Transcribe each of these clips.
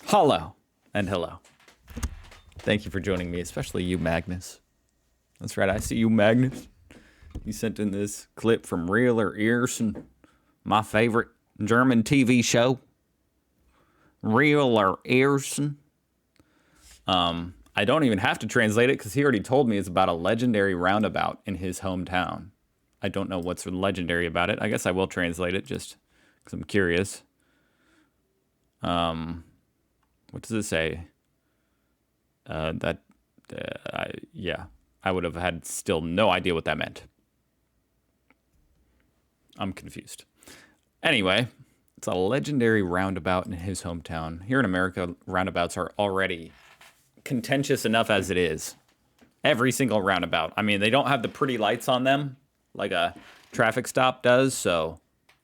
Hello and hello. Thank you for joining me, especially you, Magnus. That's right, I see you, Magnus. You sent in this clip from Real or Earson, my favorite German TV show. Real or Earson. I don't even have to translate it because he already told me it's about a legendary roundabout in his hometown. I don't know what's legendary about it. I guess I will translate it just because I'm curious. What does it say? Yeah, I would have had still no idea what that meant. I'm confused. Anyway, it's a legendary roundabout in his hometown. Here in America, roundabouts are already contentious enough as it is. Every single roundabout. I mean, they don't have the pretty lights on them like a traffic stop does, so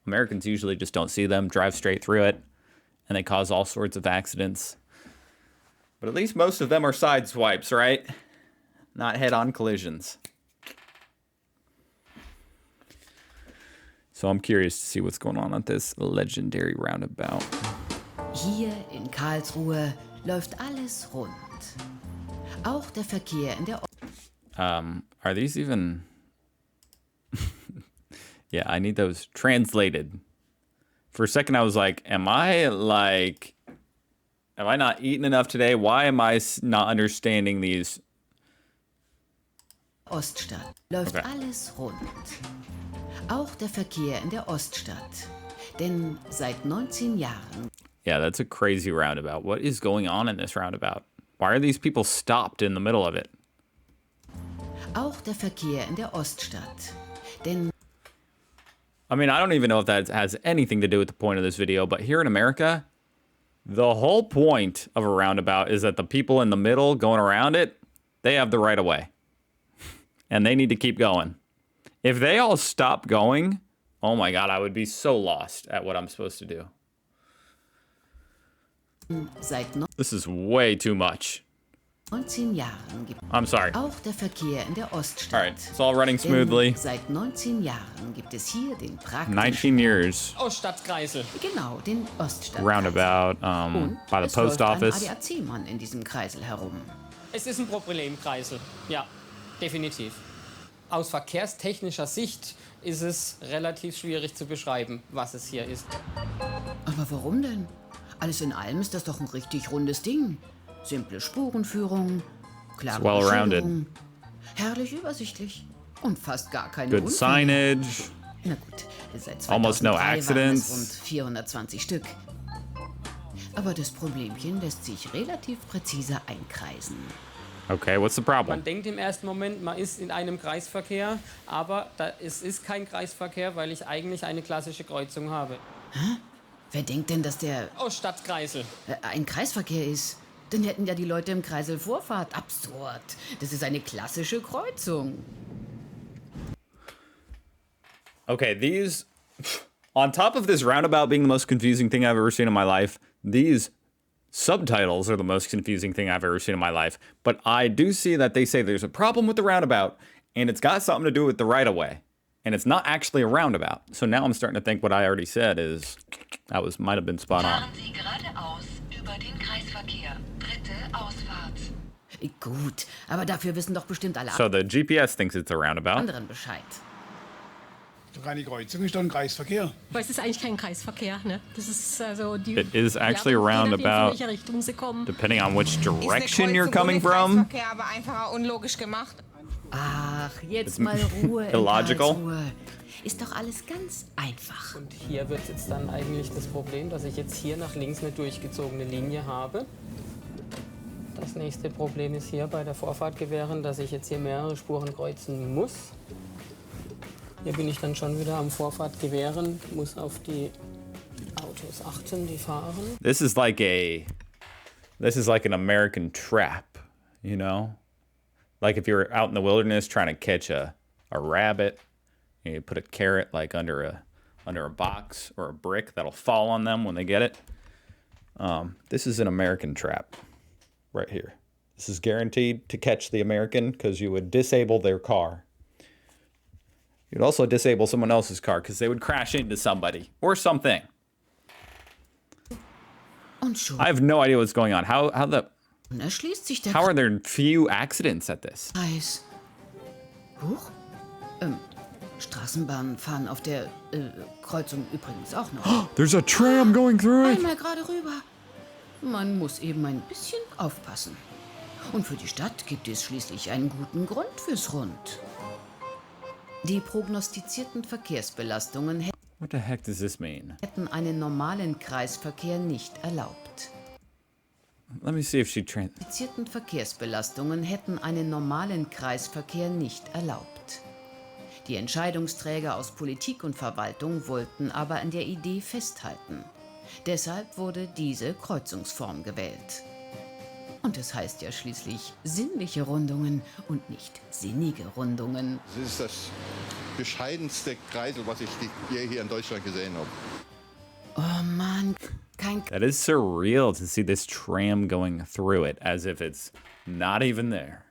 Americans usually just don't see them, drive straight through it, and they cause all sorts of accidents. But at least most of them are side swipes, right? Not head-on collisions. So I'm curious to see what's going on at this legendary roundabout. Hier in Karlsruhe läuft alles rund. Auch der Verkehr in der Are these even... Yeah, I need those translated. For a second, I was like, am I not eating enough today? Why am I not understanding these? Oststadt läuft alles rund. Auch der Verkehr in der Oststadt. Denn seit 19 Jahren... Yeah, that's a crazy roundabout. What is going on in this roundabout? Why are these people stopped in the middle of it? Auch der Verkehr in der Oststadt. Denn... I mean, I don't even know if that has anything to do with the point of this video, but here in America, the whole point of a roundabout is that the people in the middle going around it, they have the right of way. And they need to keep going. If they all stop going, oh my God, I would be so lost at what I'm supposed to do. This is way too much. 19 Jahren gibt I'm sorry. Auch der Verkehr in der Oststadt. All right, it's all running smoothly. Denn seit 19 Jahren gibt es hier den praktischen 19 years. Oststadtkreisel. Genau, den Oststadtkreisel. Roundabout by the post office. Ein ADAC-Mann in diesem Kreisel herum. Es ist ein Problemkreisel. Ja, definitiv. Aus verkehrstechnischer Sicht ist es relativ schwierig zu beschreiben, was es hier ist. Aber warum denn? Alles in allem ist das doch ein richtig rundes Ding. Simple Spurenführung, klare Beschilderung, herrlich übersichtlich und fast gar keine Good Unfälle. signage. Na gut, seit Almost no 2003 waren accidents. es rund 420 Stück. Aber das Problemchen lässt sich relativ präzise einkreisen. Okay, what's the problem? Man denkt im ersten Moment, man ist in einem Kreisverkehr, aber es ist kein Kreisverkehr, weil ich eigentlich eine klassische Kreuzung habe. Hä? Wer denkt denn, dass der Oststadtkreisel. ein Kreisverkehr ist? Dann hätten ja die Leute im Kreisel Vorfahrt. Absurd. Das ist eine klassische Kreuzung. Okay, these... On top of this roundabout being the most confusing thing I've ever seen in my life, these subtitles are the most confusing thing I've ever seen in my life. But I do see that they say there's a problem with the roundabout, and it's got something to do with the right-of-way. And it's not actually a roundabout. So now I'm starting to think what I already said is... might have been spot on. Fahren Sie geradeaus über den Kreisverkehr. Dritte Ausfahrt. Gut, aber dafür wissen doch bestimmt alle So the GPS thinks it's a roundabout. anderen Bescheid. Eine Kreuzung ist doch ein Kreisverkehr. Aber es ist eigentlich kein Kreisverkehr, ne? Das ist also die. It is actually a je nachdem, von roundabout, welcher Richtung sie kommen. depending on which Ist eine direction you're Kreuzung coming ohne from. Kreisverkehr aber einfacher unlogisch gemacht. Ach, jetzt mal Ruhe in illogical. Karlsruhe. Ist doch alles ganz einfach. Und hier wird jetzt dann eigentlich das Problem, dass ich jetzt hier nach links eine durchgezogene Linie habe. Das nächste Problem ist hier bei der Vorfahrt gewähren, dass ich jetzt hier mehrere Spuren kreuzen muss. Hier bin ich dann schon wieder am Vorfahrt gewähren, muss auf die Autos achten, die fahren. This is like an American trap, you know? Like if you're out in the wilderness trying to catch a rabbit, you put a carrot like under a box or a brick that'll fall on them when they get it. This is an American trap right here. This is guaranteed to catch the American because you would disable their car. You'd also disable someone else's car because they would crash into somebody or something. Und schon I have no idea what's going on. How erschließt sich der are there few accidents at this? Kreis. Huch. Straßenbahnen fahren auf der Kreuzung übrigens auch noch. There's a tram going through it. Einmal gerade rüber. Man muss eben ein bisschen aufpassen. Und für die Stadt gibt es schließlich einen guten Grund fürs Rund. Die prognostizierten Verkehrsbelastungen What the heck does this mean? hätten einen normalen Kreisverkehr nicht erlaubt. Let me see if she Prognostizierten Verkehrsbelastungen hätten einen normalen Kreisverkehr nicht erlaubt. Die Entscheidungsträger aus Politik und Verwaltung wollten aber an der Idee festhalten. Deshalb wurde diese Kreuzungsform gewählt. Und es heißt ja schließlich sinnliche Rundungen und nicht sinnige Rundungen. Das ist das bescheidenste Kreisel, was ich je hier in Deutschland gesehen habe. Oh Mann, kein That is surreal to see this tram going through it as if it's not even there.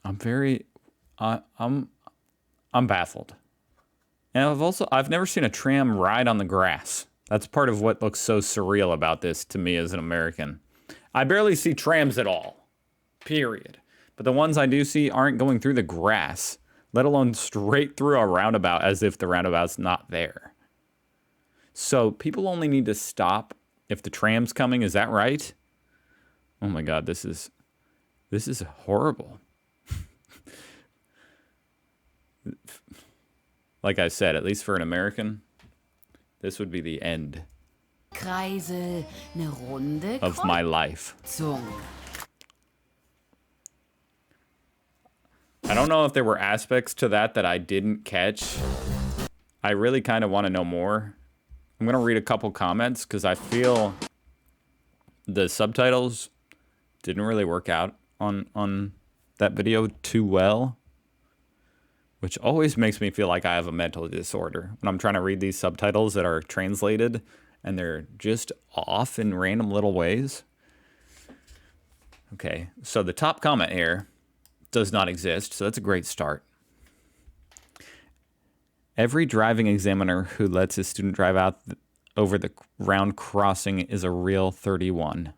I'm baffled. And I've never seen a tram ride on the grass. That's part of what looks so surreal about this to me as an American. I barely see trams at all. Period. But the ones I do see aren't going through the grass, let alone straight through a roundabout as if the roundabout's not there. So people only need to stop if the tram's coming, is that right? Oh my god, this is horrible. Like I said, at least for an American, this would be the end Kreisel, eine runde of my life. Kreuzung. I don't know if there were aspects to that I didn't catch. I really kind of want to know more. I'm going to read a couple comments because I feel the subtitles didn't really work out on that video too well, which always makes me feel like I have a mental disorder when I'm trying to read these subtitles that are translated and they're just off in random little ways. Okay, so the top comment here does not exist, so that's a great start. Every driving examiner who lets his student drive out over the round crossing is a real 31.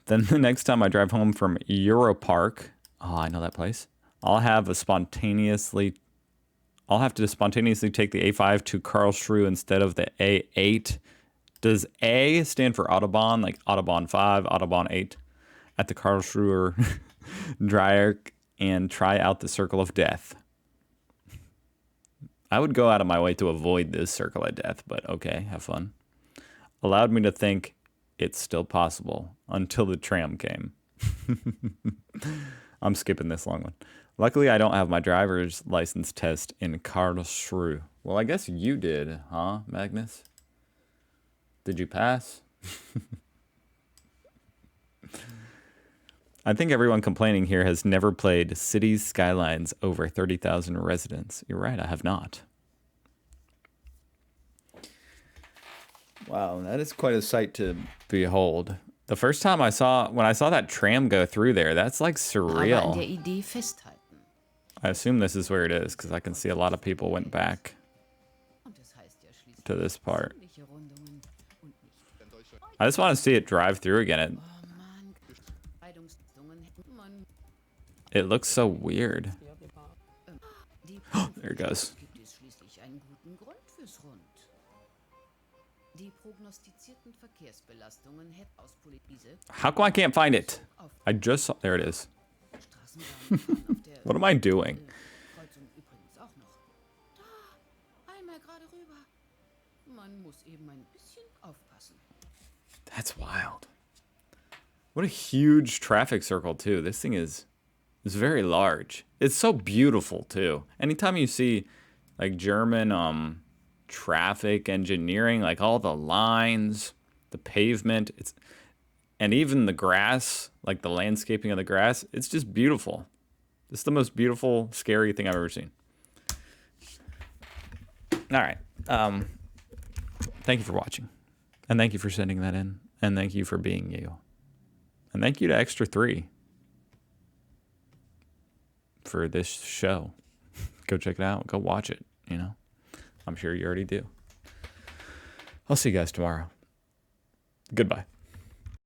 Then the next time I drive home from Europark, oh, I know that place, I'll have to spontaneously take the A5 to Karlsruhe instead of the A8. Does A stand for Autobahn, like Autobahn 5, Autobahn 8? At the Karlsruher Dreieck and try out the circle of death. I would go out of my way to avoid this circle of death, but okay, have fun. Allowed me to think it's still possible until the tram came. I'm skipping this long one. Luckily, I don't have my driver's license test in Karlsruhe. Well, I guess you did, huh, Magnus? Did you pass? I think everyone complaining here has never played Cities Skylines over 30,000 residents. You're right, I have not. Wow, that is quite a sight to behold. The first time when I saw that tram go through there, that's like Aber an surreal. der Idee festhalten. I assume this is where it is because I can see a lot of people went back Und es heißt ja schließlich to this part. sinnliche Rundungen und nicht. I just want to see it drive through again. Oh Mann, Entscheidungsrichtungen hätten man. It looks so weird. Die There it goes. gibt es schließlich einen guten Grund fürs Rund. Die prognostizierten Verkehrsbelastungen hätten aus Politik How come I can't find it? I just saw, there it is. Straßenbahnen fahren auf der What am I doing? Kreuzung übrigens auch noch. Da, einmal gerade rüber. Man muss eben ein bisschen aufpassen. That's wild. What a huge traffic circle too. This thing is very large. It's so beautiful too. Anytime you see like German traffic engineering, like all the lines, the pavement, and even the grass, like the landscaping of the grass, it's just beautiful. It's the most beautiful, scary thing I've ever seen. All right. Thank you for watching. And thank you for sending that in. And thank you for being you. And thank you to Extra 3 for this show. Go check it out. Go watch it, you know. I'm sure you already do. I'll see you guys tomorrow. Goodbye.